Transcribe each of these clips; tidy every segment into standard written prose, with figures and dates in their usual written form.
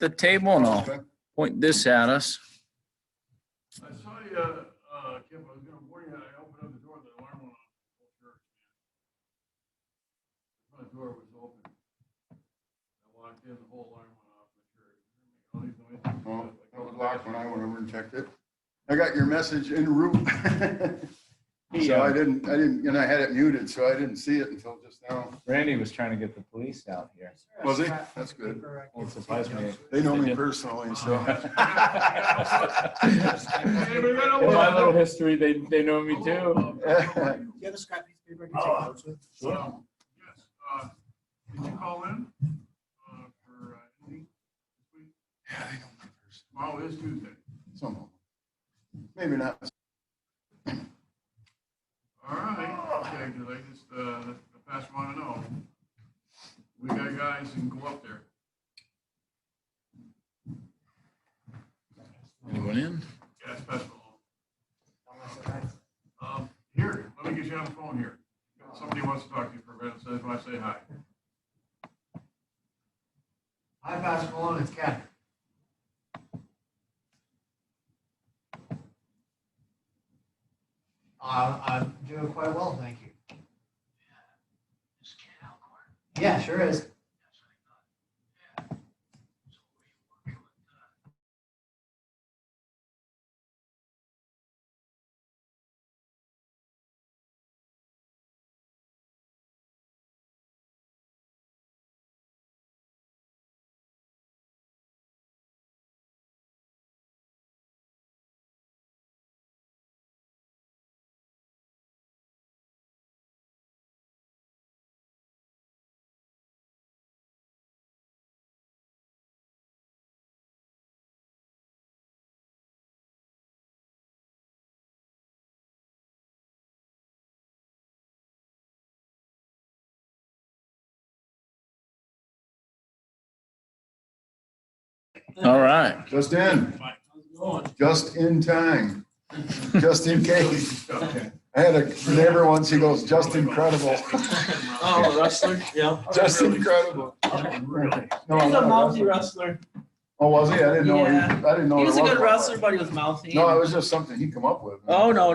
the table and I'll point this at us. I saw you, Kim, I was gonna warn you, I opened up the door, the alarm went off. The front door was open. I walked in, the whole alarm went off the church. All these noises. Oh, that was locked when I went over and checked it. I got your message en route. So I didn't, and I had it muted, so I didn't see it until just now. Randy was trying to get the police out here. Was he? That's good. It surprised me. They know me personally, so. In my little history, they know me too. Do you have a scrap piece of paper I can take notes with? Yes, did you call in, for, anything this week? Yeah, they know me personally. Tomorrow is Tuesday. Some, maybe not. All right, okay, because I just, the pastor want to know. We got guys who can go up there. Anyone in? Yes, Pastor Malone. Here, let me get you on the phone here. Somebody wants to talk to you for a minute, so I say hi. Hi, Pastor Malone, it's Ken. I'm doing quite well, thank you. Yeah, sure is. All right. Just in. Just in time. Just in case. I had a neighbor once, he goes, just incredible. Oh, wrestler? Yeah. Just incredible. No, He's I'm a not mouthy wrestler. wrestler. Oh, was he? I didn't know. Yeah. I didn't know. He was a there good one. wrestler, but he was mouthy. No, it was just something he come up with. Oh, no.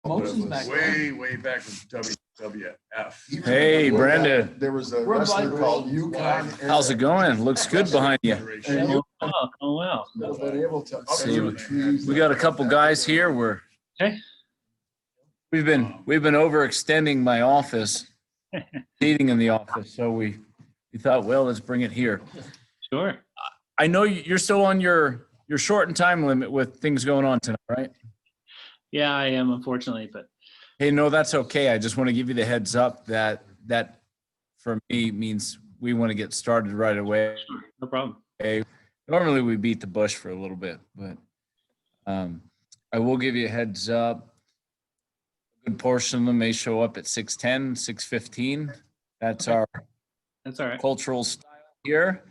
Motion's back there. Way back with WWF. Hey, Brenda. There was a We're wrestler vibrating. called Yukon. How's it going? Looks good behind you. And you Oh, wow. have been able to. See, trees. We got a couple guys here. Okay. We've been overextending my office, seating in the office. So we thought, well, let's bring it here. Sure. I know you're still on your shortened time limit with things going on tonight, right? Yeah, I am, unfortunately, but Hey, no, that's okay. I just want to give you the heads up that for me means we want to get started right away. sure, no problem. Normally we beat the bush for a little bit, but I will give you a heads up. A good portion of them may show up at 6:10, 6:15. That's our That's all right. cultural style here.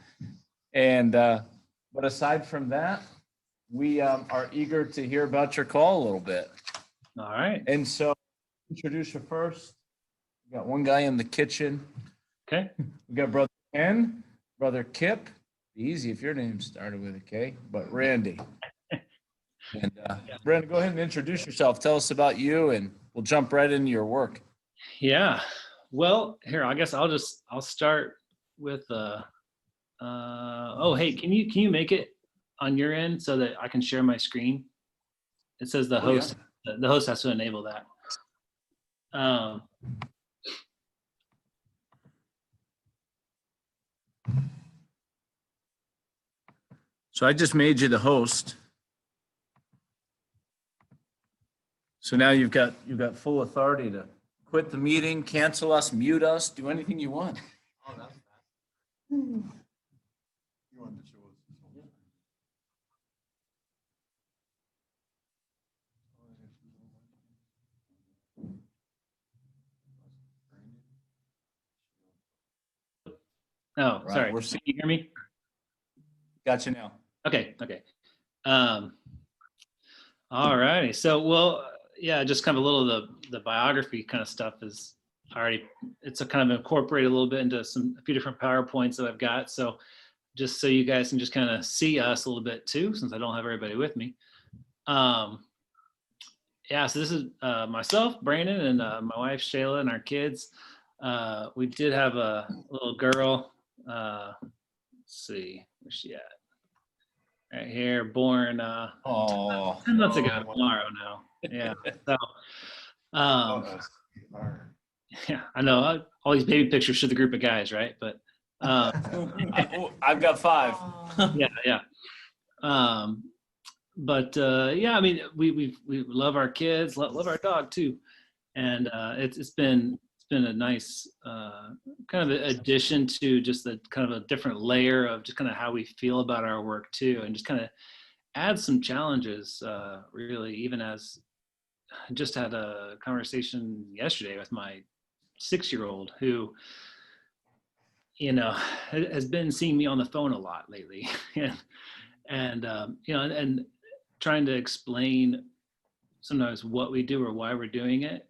And but aside from that, we are eager to hear about your call a little bit. All right. And so introduce you first. We got one guy in the kitchen. Okay. We got Brother Ken, Brother Kip, Be easy if your name started with a K, but Randy. And Brandon, go ahead and introduce yourself. Tell us about you, and we'll jump right into your work. Yeah. Well, here, I guess I'll start with oh, hey, can you make it on your end so that I can share my screen? It says the Oh, yeah. host, the host has to enable that. So I just made you the host. So now you've got full authority to quit the meeting, cancel us, mute us, do anything you want. You wanted to show us this whole thing. Oh, Right, sorry. we're Can you hear me? Got you now. Okay. All righty. So, well, yeah, just kind of a little of the biography kind of stuff is already, it's a kind of incorporated a little bit into a few different PowerPoints that I've got. So just so you guys can just kind of see us a little bit too, since I don't have everybody with me. Yeah, so this is myself, Brandon, and my wife, Shayla, and our kids. We did have a little girl. Let's see, where's she at? Right here, born Oh, 10 months ago tomorrow now. Yeah. So, yeah, I know all these baby pictures show the group of guys, right? But I've got 5. yeah. But yeah, I mean, we love our kids, love our dog too, and it's been a nice kind of addition to just the kind of a different layer of just kind of how we feel about our work too, and just kind of add some challenges. Really, even as I just had a conversation yesterday with my 6-year-old who, has been seeing me on the phone a lot lately, and and trying to explain sometimes what we do or why we're doing it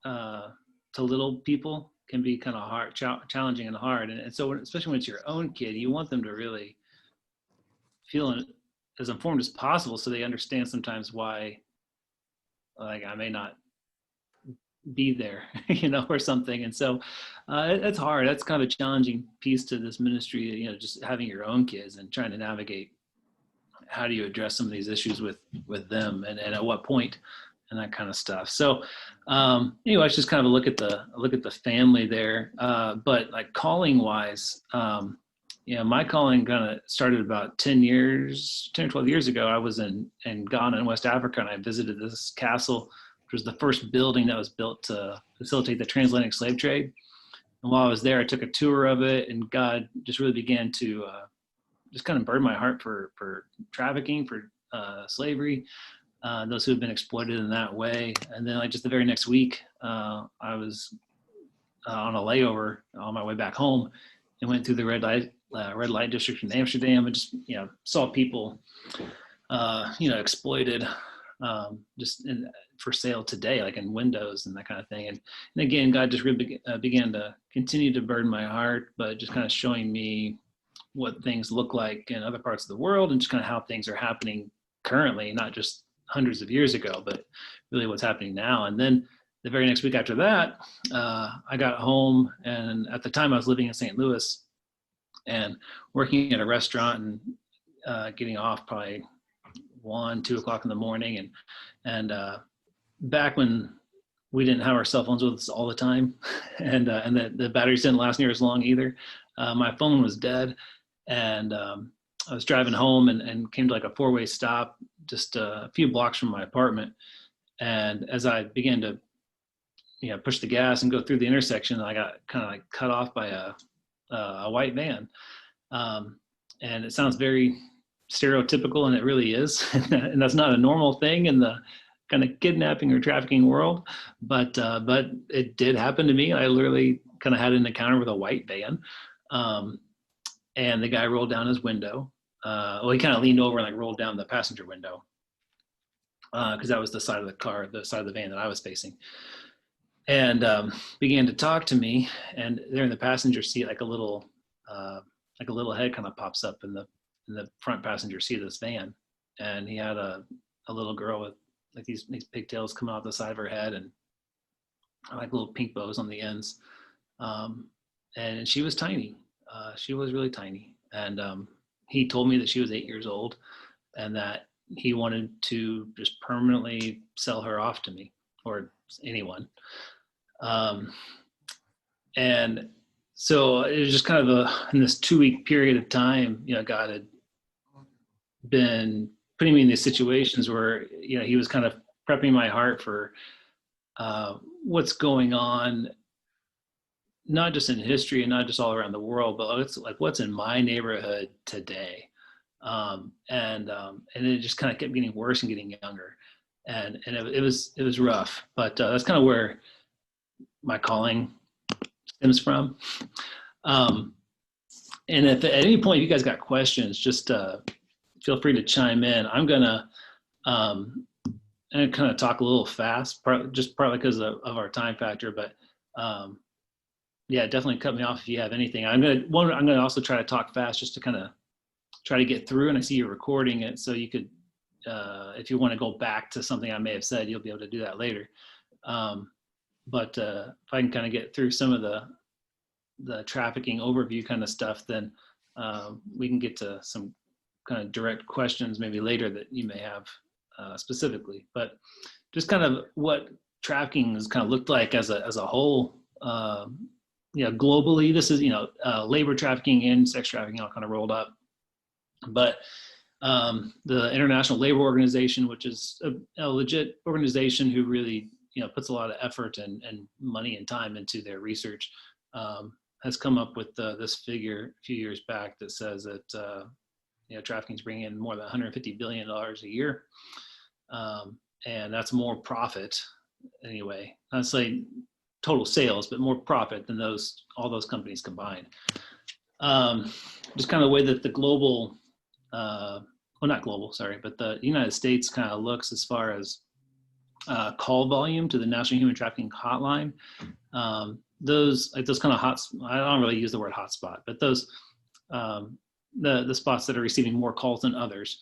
to little people can be kind of hard, challenging and hard. And so, especially when it's your own kid, you want them to really feel as informed as possible, so they understand sometimes why, like, I may not be there, or something. And so it's hard. That's kind of a challenging piece to this ministry, just having your own kids and trying to navigate how do you address some of these issues with them, and at what point, and that kind of stuff. So anyway, it's just kind of a look at the family there. But like calling wise, my calling kind of started about 10 or 12 years ago. I was in Ghana in West Africa, and I visited this castle, which was the first building that was built to facilitate the transatlantic slave trade. And while I was there, I took a tour of it, and God just really began to just kind of burn my heart for trafficking, for slavery, those who have been exploited in that way. And then, like, just the very next week, I was on a layover on my way back home, and went through the red light district in Amsterdam, and just saw people exploited, just for sale today, like in windows and that kind of thing. And again, God just really began to continue to burden my heart, but just kind of showing me what things look like in other parts of the world, and just kind of how things are happening currently, not just hundreds of years ago, but really what's happening now. And then the very next week after that, I got home, and at the time I was living in St. Louis and working at a restaurant, and getting off probably 1-2 o'clock in the morning. And back when we didn't have our cell phones with us all the time, and the batteries didn't last near as long either, my phone was dead. And I was driving home, and came to like a 4-way stop just a few blocks from my apartment. And as I began to push the gas and go through the intersection, I got kind of like cut off by a white van. And it sounds very stereotypical, and it really is. And that's not a normal thing in the kind of kidnapping or trafficking world, but it did happen to me. I literally kind of had an encounter with a white van. And the guy rolled down his window. He kind of leaned over and like rolled down the passenger window, because that was the side of the car, the side of the van that I was facing, and began to talk to me. And there in the passenger seat, like a little like a little head kind of pops up in the front passenger seat of this van, and he had a little girl with like these pigtails coming off the side of her head and like little pink bows on the ends. And she was tiny. She was really tiny. And he told me that she was 8 years old and that he wanted to just permanently sell her off to me or anyone. And so it was just kind of in this 2-week period of time, God had been putting me in these situations where, he was kind of prepping my heart for what's going on, not just in history and not just all around the world, but it's like what's in my neighborhood today. And it just kind of kept getting worse and getting younger. And it was rough, but that's kind of where my calling stems from. And if at any point you guys got questions, just feel free to chime in. I'm gonna kind of talk a little fast, partly because of our time factor, but yeah, definitely cut me off if you have anything. I'm gonna also try to talk fast just to kind of try to get through. And I see you're recording it, so you could, if you want to go back to something I may have said, you'll be able to do that later. But if I can kind of get through some of the trafficking overview kind of stuff, then we can get to some kind of direct questions maybe later that you may have specifically. But just kind of what trafficking has kind of looked like as a whole. Globally, this is labor trafficking and sex trafficking all kind of rolled up. But the International Labor Organization, which is a legit organization who really puts a lot of effort and money and time into their research, has come up with this figure a few years back that says that trafficking is bringing in more than $150 billion a year, and that's more profit anyway. Not say total sales, but more profit than all those companies combined. Just kind of the way that the global, not global, sorry, but the United States kind of looks as far as call volume to the National Human Trafficking Hotline. Those kind of I don't really use the word hotspot, but those the spots that are receiving more calls than others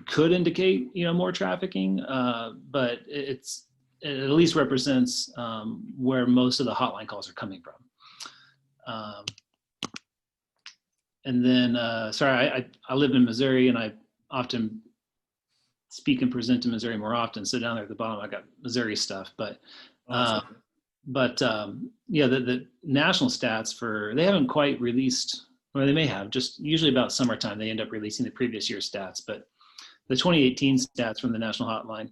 could indicate more trafficking, but it at least represents where most of the hotline calls are coming from. And then, sorry, I live in Missouri, and I often speak and present in Missouri more often. So down there at the bottom, I got Missouri stuff. But the national stats they haven't quite released, or they may have, just usually about summertime, they end up releasing the previous year's stats. But the 2018 stats from the National Hotline,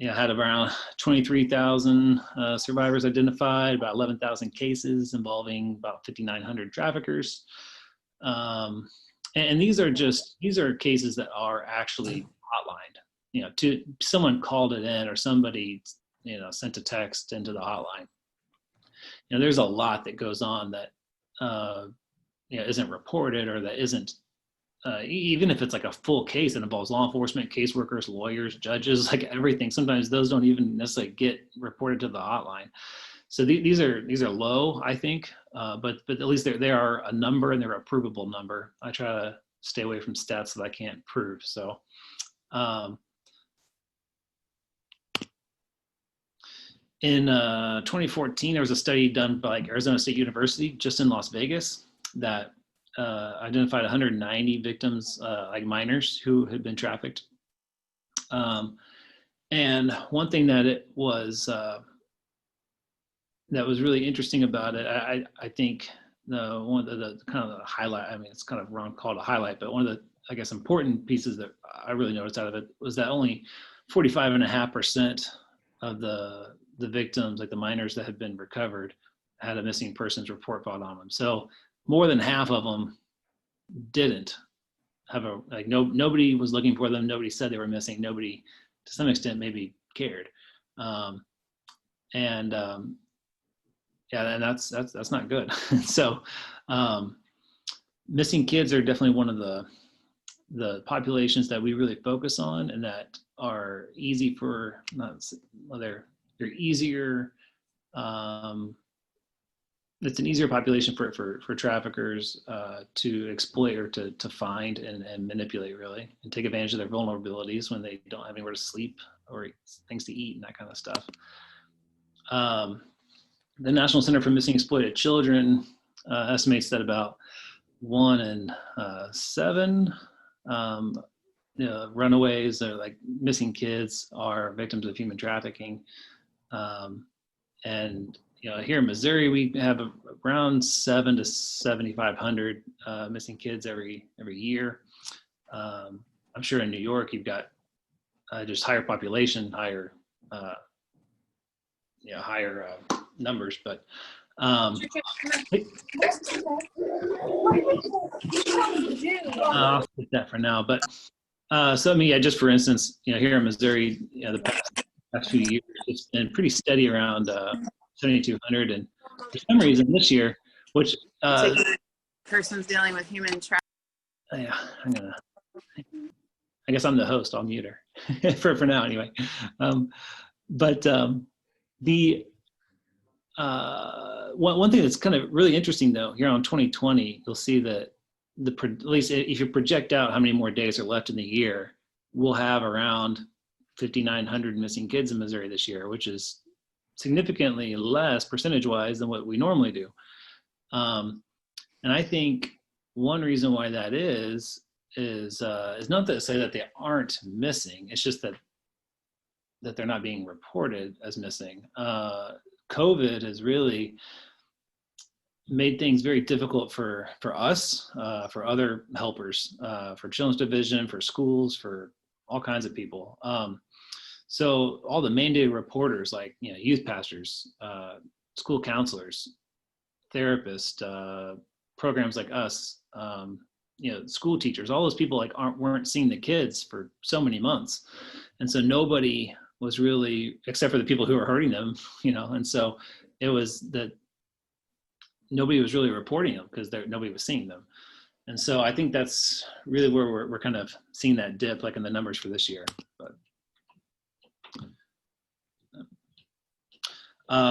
had around 23,000 survivors identified, about 11,000 cases involving about 5,900 traffickers. And these are cases that are actually hotlined, to someone called it in or somebody, sent a text into the hotline. There's a lot that goes on that, isn't reported or that isn't, even if it's like a full case that involves law enforcement, caseworkers, lawyers, judges, like everything. Sometimes those don't even necessarily get reported to the hotline. So these are low, I think, but at least they are a number, and they're a provable number. I try to stay away from stats that I can't prove. So in 2014, there was a study done by Arizona State University just in Las Vegas that identified 190 victims, like minors, who had been trafficked. And one thing that was really interesting about it, I think one of the kind of the highlight, I mean, it's kind of wrong called a highlight, but one of the, I guess, important pieces that I really noticed out of it was that only 45.5% of the victims, like the minors that had been recovered, had a missing persons report filed on them. So more than half of them didn't have nobody was looking for them. Nobody said they were missing. Nobody, to some extent, maybe cared. And that's not good. So missing kids are definitely one of the populations that we really focus on, and that are easy for, they're easier it's an easier population for traffickers to exploit or to find and manipulate, really, and take advantage of their vulnerabilities when they don't have anywhere to sleep or things to eat and that kind of stuff. The National Center for Missing Exploited Children estimates that about 1 in 7 runaways or like missing kids are victims of human trafficking. And here in Missouri, we have around 7 to 7,500 missing kids every year. I'm sure in New York you've got just higher population, higher numbers, but I'll skip that for now. But so just for instance, here in Missouri, the past few years, it's been pretty steady around 7,200, and for some reason this year, which person's dealing with human trafficking. Yeah, I guess I'm the host. I'll mute her for now anyway. But the one thing that's kind of really interesting though, here on 2020, you'll see that at least if you project out how many more days are left in the year, we'll have around 5,900 missing kids in Missouri this year, which is significantly less percentage-wise than what we normally do. And I think one reason why that is not to say that they aren't missing. It's just that they're not being reported as missing. COVID has really made things very difficult for us, for other helpers, for Children's Division, for schools, for all kinds of people. So all the mandated reporters, like youth pastors, school counselors, therapists, programs like us, school teachers, all those people weren't seeing the kids for so many months, and so nobody was really, except for the people who were hurting them, and so it was that nobody was really reporting them because nobody was seeing them. And so I think that's really where we're kind of seeing that dip, like in the numbers for this year. But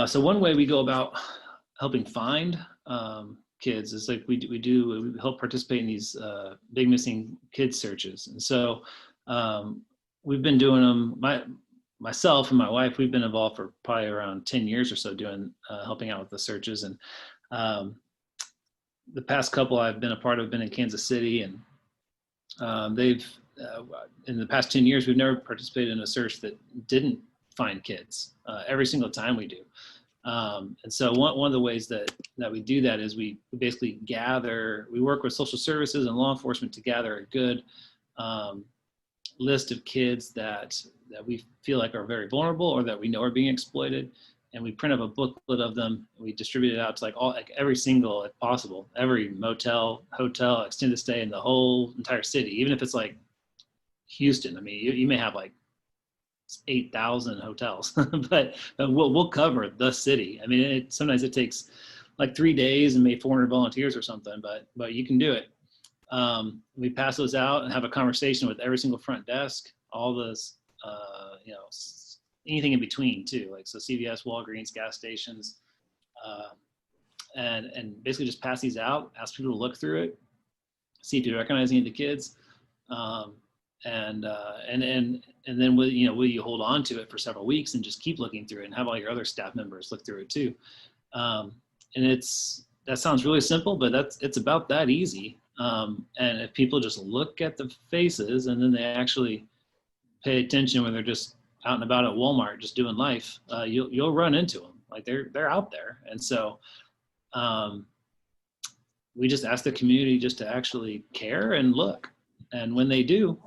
so one way we go about helping find kids is like we help participate in these big missing kids searches. And so we've been doing them. Myself and my wife, we've been involved for probably around 10 years or so doing helping out with the searches. And the past couple I've been a part of have been in Kansas City, and they've in the past 10 years we've never participated in a search that didn't find kids. Every single time we do. And so one of the ways that we do that is we basically we work with social services and law enforcement to gather a good list of kids that we feel like are very vulnerable or that we know are being exploited. And we print up a booklet of them. We distribute it out to every single, if possible, every motel, hotel, extended stay in the whole entire city, even if it's like Houston. I mean, you may have like 8,000 hotels, but we'll cover the city. I mean, sometimes it takes like 3 days and maybe 400 volunteers or something, but you can do it. We pass those out and have a conversation with every single front desk, all those, anything in between too, like so CVS, Walgreens, gas stations, and basically just pass these out, ask people to look through it, see if you recognize any of the kids, and then will you hold on to it for several weeks and just keep looking through it and have all your other staff members look through it too. And that sounds really simple, but it's about that easy. And if people just look at the faces and then they actually pay attention when they're just out and about at Walmart just doing life, you'll run into them. Like they're out there. And so we just ask the community just to actually care and look. And when they do,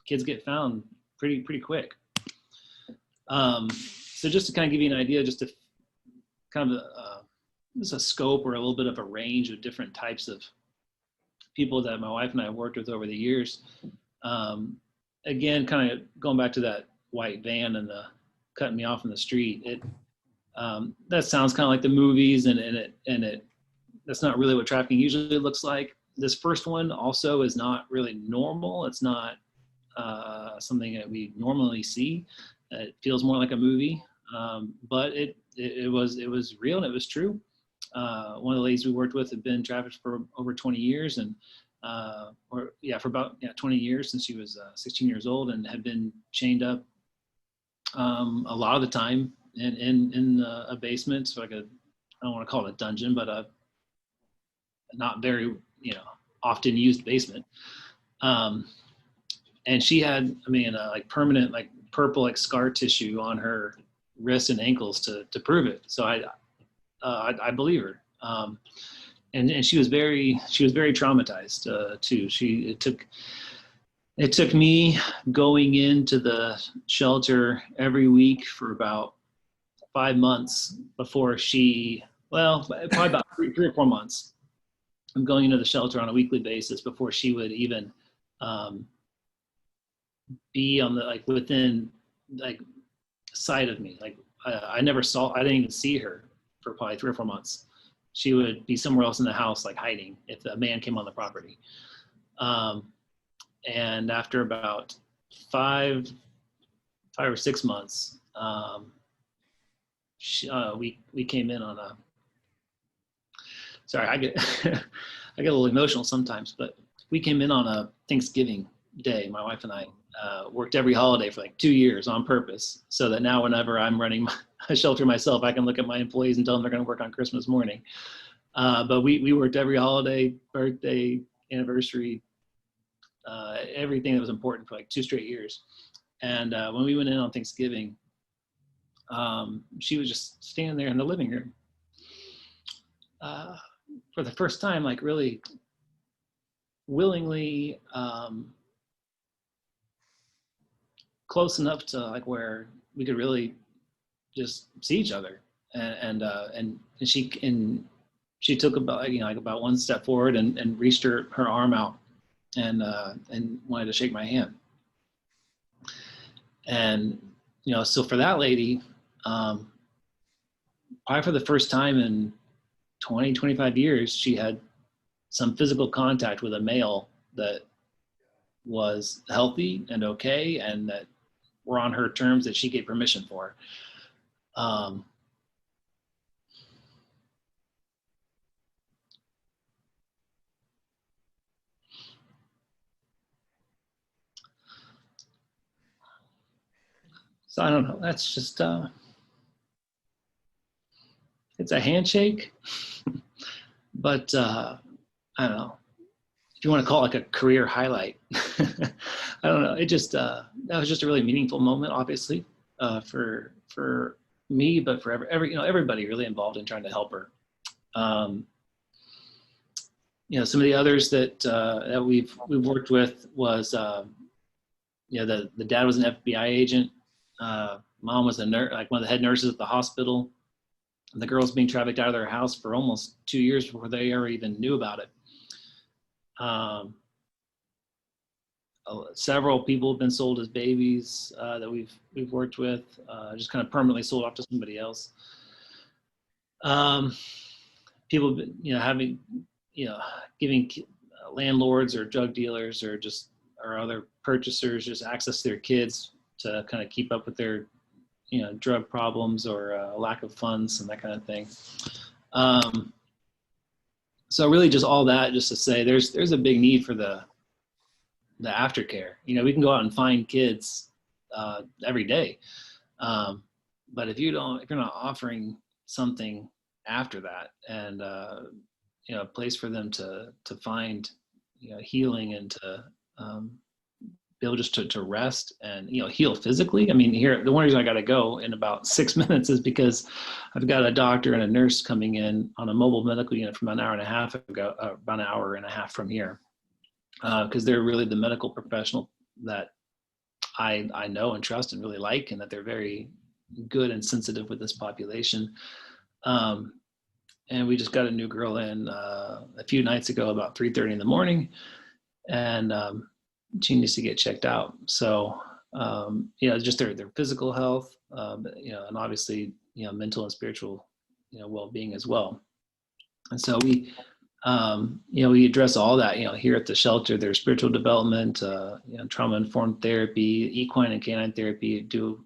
kids get found pretty quick. So just to kind of give you an idea, just to kind of just a scope or a little bit of a range of different types of people that my wife and I have worked with over the years. Again, kind of going back to that white van and the cutting me off in the street, that sounds kind of like the movies, and that's not really what trafficking usually looks like. This first one also is not really normal. It's not something that we normally see. It feels more like a movie, but it was real and it was true. One of the ladies we worked with had been trafficked for over 20 years, and for about 20 years since she was 16 years old, and had been chained up a lot of the time in a basement, so like I don't want to call it a dungeon, but a not very often used basement. And she had, like permanent, like purple, like scar tissue on her wrists and ankles to prove it. So I believe her. And she was very traumatized too. It took me going into the shelter every week for about 5 months before probably about 3 or 4 months. I'm going into the shelter on a weekly basis before she would even be on the within sight of me. I didn't even see her for probably 3 or 4 months. She would be somewhere else in the house, hiding if a man came on the property. And after about 5 or 6 months, we came in on a. Sorry, I get I get a little emotional sometimes, but we came in on a Thanksgiving day. My wife and I worked every holiday for 2 years on purpose, so that now whenever I'm running a shelter myself, I can look at my employees and tell them they're going to work on Christmas morning. But we worked every holiday, birthday, anniversary, everything that was important for 2 straight years. And when we went in on Thanksgiving, she was just standing there in the living room. For the first time, really willingly close enough to where we could really just see each other, and she took about one step forward and reached her arm out and wanted to shake my hand. And so for that lady, probably for the first time in 20-25 years, she had some physical contact with a male that was healthy and okay, and that were on her terms that she gave permission for. So I don't know. That's just it's a handshake, but I don't know if you want to call it a career highlight. I don't know. It just that was just a really meaningful moment, obviously, for me, but for everybody really involved in trying to help her. Some of the others that we've worked with was the dad was an FBI agent. Mom was a nurse, one of the head nurses at the hospital. And the girls being trafficked out of their house for almost 2 years before they ever even knew about it. Several people have been sold as babies that we've worked with, just kind of permanently sold off to somebody else. People, giving landlords or drug dealers or other purchasers just access to their kids to kind of keep up with their, drug problems or lack of funds and that kind of thing. So really just all that just to say there's a big need for the aftercare. We can go out and find kids every day. But if you're not offering something after that and, a place for them to find, healing and to be able just to rest and, heal physically. Here, the one reason I got to go in about 6 minutes is because I've got a doctor and a nurse coming in on a mobile medical unit from about an hour and a half from here. Because they're really the medical professional that I know and trust and really like, and that they're very good and sensitive with this population. And we just got a new girl in a few nights ago, about 3:30 in the morning, and she needs to get checked out. So, just their physical health, and obviously, mental and spiritual, well-being as well. And so we address all that, here at the shelter. There's spiritual development, trauma-informed therapy, equine and canine therapy, do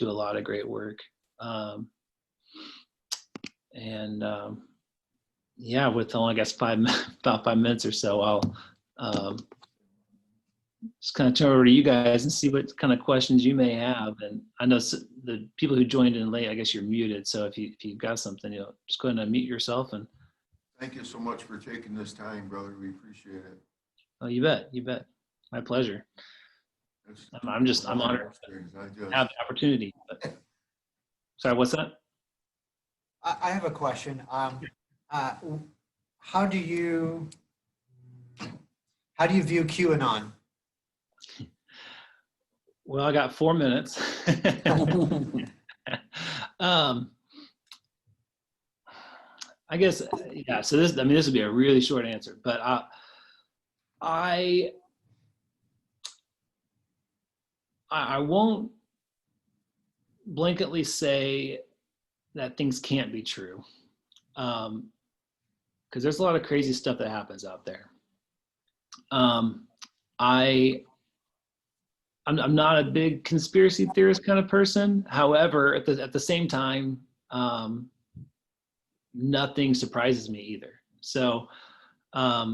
a lot of great work. Yeah, with only, I guess, about 5 minutes or so, I'll just kind of turn over to you guys and see what kind of questions you may have. And I know the people who joined in late, I guess you're muted. So if you've got something, just go ahead and unmute yourself. And Thank you so much for taking this time, brother. We appreciate it. oh, you bet, my pleasure. I'm honored to have the opportunity. But, sorry, what's that? I have a question. How do you view QAnon? Well, I got 4 minutes. I guess, yeah. So this would be a really short answer, but I won't blanketly say that things can't be true, because there's a lot of crazy stuff that happens out there. I'm not a big conspiracy theorist kind of person. However, at the same time, nothing surprises me either. So, I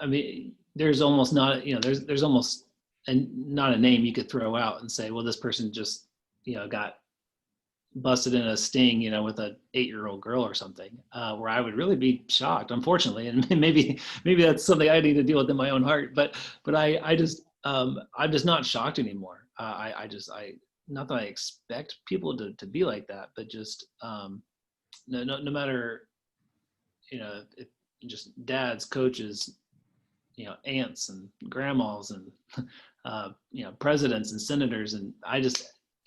mean, there's almost not, there's almost not a name you could throw out and say, well, this person just, got busted in a sting, with a 8-year-old girl or something, where I would really be shocked, unfortunately. And maybe that's something I need to deal with in my own heart, but I'm just not shocked anymore. Not that I expect people to be like that, but just, no matter, if just dads, coaches, aunts and grandmas and, presidents and senators. And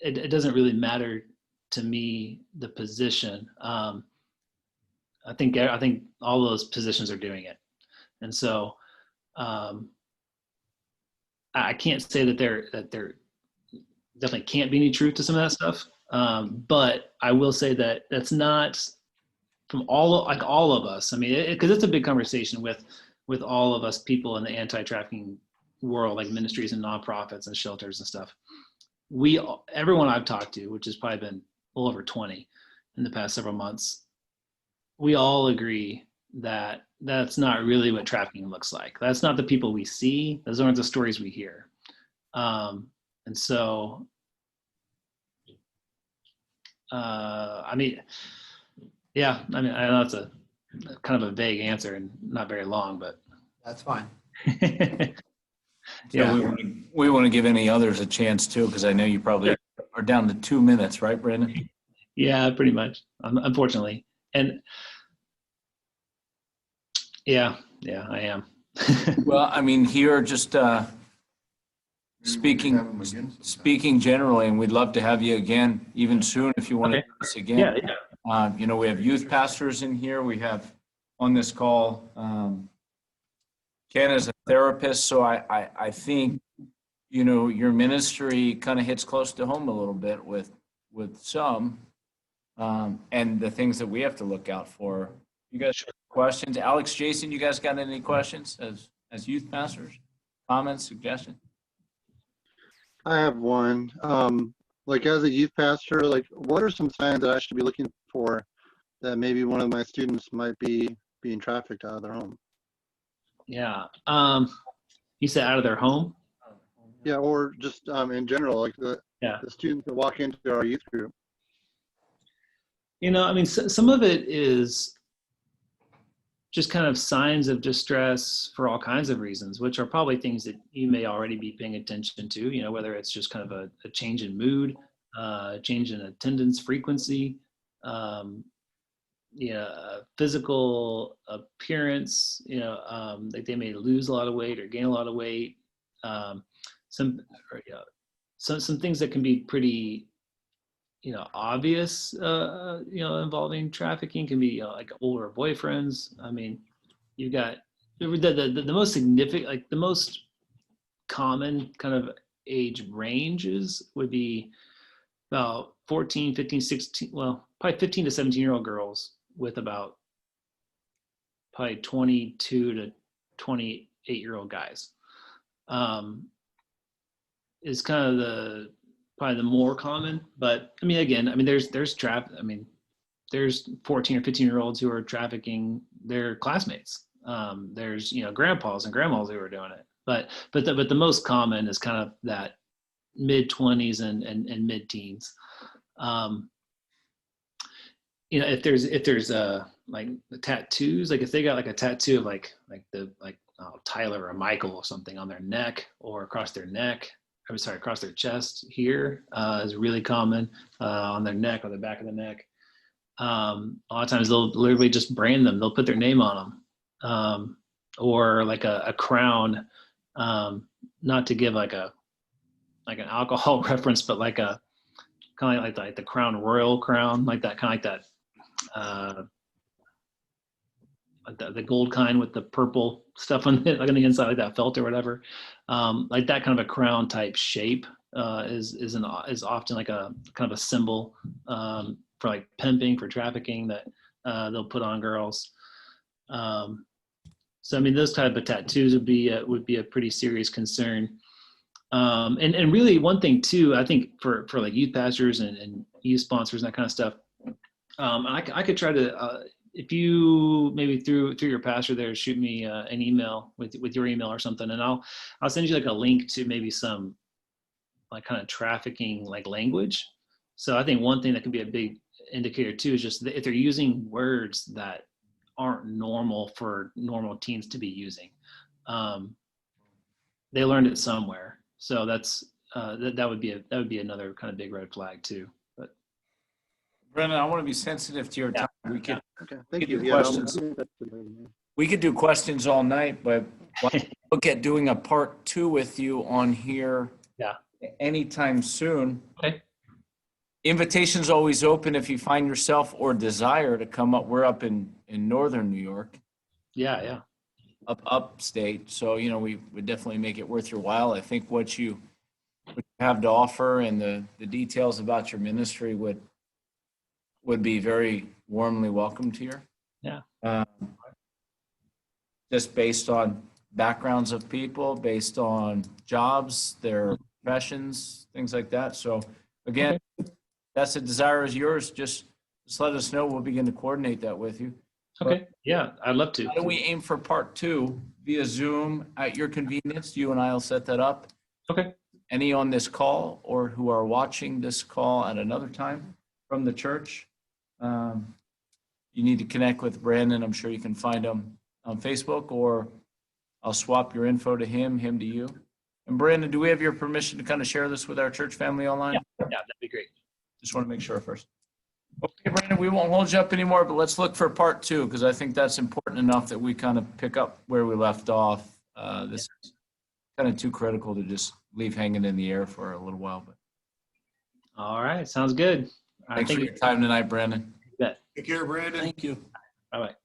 it doesn't really matter to me, the position. I think all those positions are doing it. And so, I can't say that there definitely can't be any truth to some of that stuff. But I will say that that's not from all of us. I mean, because it's a big conversation with all of us people in the anti-trafficking world, like ministries and nonprofits and shelters and stuff. Everyone I've talked to, which has probably been well over 20 in the past several months, we all agree that that's not really what trafficking looks like. That's not the people we see. Those aren't the stories we hear. And so, I mean, yeah, I know it's a kind of a vague answer and not very long, but That's fine. Yeah. So we want to give any others a chance too, because I know you probably are down to 2 minutes, right, Brandon? Yeah, pretty much, unfortunately. And yeah, I am. Well, I mean, here just speaking generally, and we'd love to have you again, even soon if you want to Okay. do this again. Yeah. We have youth pastors in here. We have on this call, Ken is a therapist, so I think, your ministry kind of hits close to home a little bit with some, and the things that we have to look out for. You guys have questions? Alex, Jason, you guys got any questions as youth pastors? Comments, suggestions? I have one. Like as a youth pastor, like what are some signs that I should be looking for that maybe one of my students might be being trafficked out of their home? Yeah. You said out of their home? Yeah, or just in general, like the students that walk into our youth group. I mean, some of it is just kind of signs of distress for all kinds of reasons, which are probably things that you may already be paying attention to, whether it's just kind of a change in mood, change in attendance frequency, physical appearance, like they may lose a lot of weight or gain a lot of weight. Some things that can be pretty, obvious, involving trafficking can be like older boyfriends. I mean, you've got the most significant, like the most common kind of age ranges would be about 14, 15, 16, well, probably 15 to 17-year-old girls with about probably 22 to 28-year-old guys. Is kind of probably the more common, but I mean, again, there's trap. I mean, there's 14 or 15-year-olds who are trafficking their classmates. There's, grandpas and grandmas who are doing it. But the most common is kind of that mid-20s and mid-teens. If there's like the tattoos, like if they got like a tattoo of like Tyler or Michael or something on their neck or across their across their chest here, is really common, on their neck or the back of the neck. A lot of times they'll literally just brand them. They'll put their name on them, or like a crown, not to give like an alcohol reference, but like a kind of like the Crown Royal crown, like that, kind of like that, the gold kind with the purple stuff on it, like on the inside, like that felt or whatever, like that kind of a crown type shape, is often like a kind of a symbol, for like pimping, for trafficking, that they'll put on girls. So I mean, those type of tattoos would be a pretty serious concern. And really one thing too, I think for like youth pastors and youth sponsors and that kind of stuff, I could try to, if you maybe through your pastor there, shoot me an email with your email or something, and I'll send you like a link to maybe some like kind of trafficking like language. So I think one thing that could be a big indicator too is just if they're using words that aren't normal for normal teens to be using. They learned it somewhere. So that's that would be another kind of big red flag too. But Brendan, I want to be sensitive to your time. We could Okay, thank do you. questions. We could do questions all night, but look at doing a part 2 with you on here. Yeah. Anytime soon. Okay. Invitation's always open if you find yourself or desire to come up. We're up in northern New York, Yeah. upstate. So, we would definitely make it worth your while. I think what you have to offer and the details about your ministry would be very warmly welcomed here. Yeah. Just based on backgrounds of people, based on jobs, their professions, things like that. So again, that's a desire is yours. Just let us know. We'll begin to coordinate that with you. Okay. Yeah, I'd love to. How do we aim for part 2 via Zoom at your convenience? You and I will set that up. Okay. Any on this call or who are watching this call at another time from the church, you need to connect with Brandon. I'm sure you can find him on Facebook, or I'll swap your info to him to you. And Brandon, do we have your permission to kind of share this with our church family online? Yeah, that'd be great. Just want to make sure first. Okay, Brandon, we won't hold you up anymore, but let's look for part 2, because I think that's important enough that we kind of pick up where we left off. This is kind of too critical to just leave hanging in the air for a little while. But All right. Sounds good. thanks for your time tonight, Brandon. Take care, Brandon. Thank you. Bye-bye.